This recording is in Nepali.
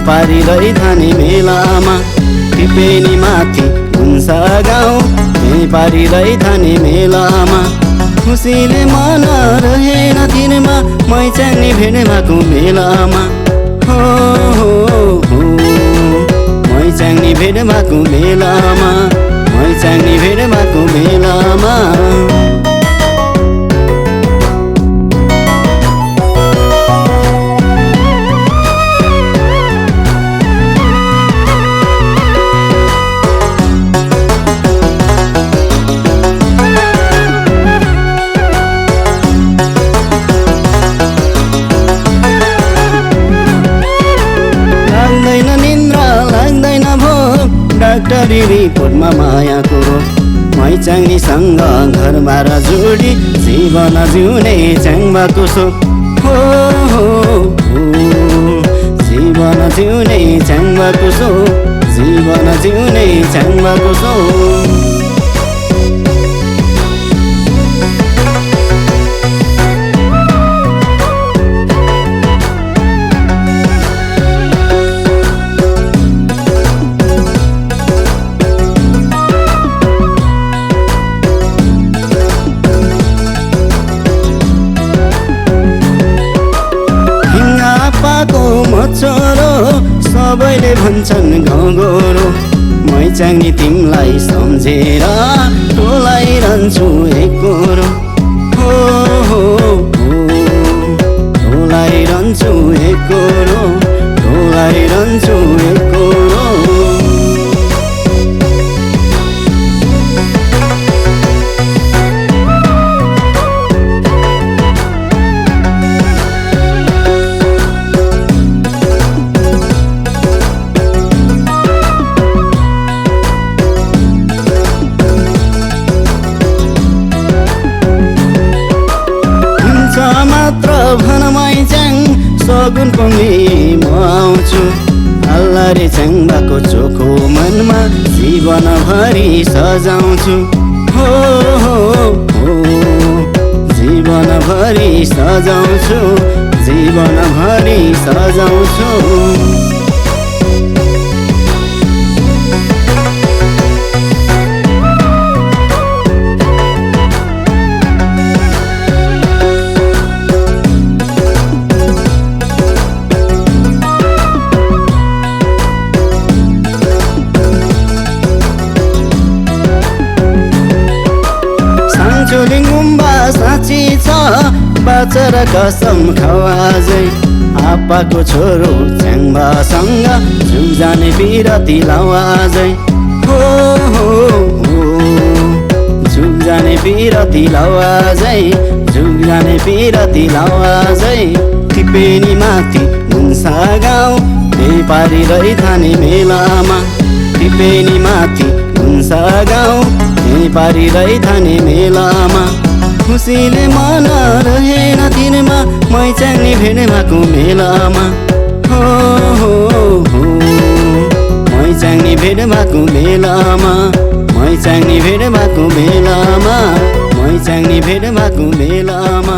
पारी रैथाने मेलामा टिपेनी माथि हुन्छ गाउँ पारी रैथाने मेलामा खुसीले मन रहेन तिनमा मैचाङनी भेट भएको मेलामा हो मैचाङनी भेट भएको मेलामा मैचाङनी भेट भएको मेलामा डाक्टरी रिपोर्टमा मायाको मैचाङनीसँग घरबार जोडी जीवन जिउने च्याङ्बाको सो हो जीवन जिउने च्याङ्बाको सो जीवन जिउने च्याङ्बाको सो छोरो सबैले भन्छन् गाउँगोरो मैचाङनी तिमीलाई सम्झेर टोलाइरहन्छु एकोरो हो टोलाइरहन्छु एकोरो टोलाइरहन्छु एकोरो मात्र भन मैचाङ सगुन पनि म आउँछु अल्लारे च्याङ्बाको चोखो मनमा जीवनभरि सजाउँछु हो जीवनभरि सजाउँछु जीवनभरि सजाउँछु चोलिङ गुम्बा साँची छ बाचर कसम खवाजै आप्पाको छोरो च्याङ्बासँग जुग जाने बिरती लावाजै हो जुग जाने बिरती लावाजै जुग जाने बिरती लावाजै टिपेनी माथि हुन्छ गाउँ पारी रैथाने मेलामा टिपेनी माथि हुन्छ गाउँ पारी रैथाने मेलामा खुसीले मन रहेन तिनमा मैचाङनी भेट भएको मेलामा हो मैचाङनी भेट भएको मेलामा मैचाङनी भेट भएको मेलामा मैचाङनी भेट भएको मेलामा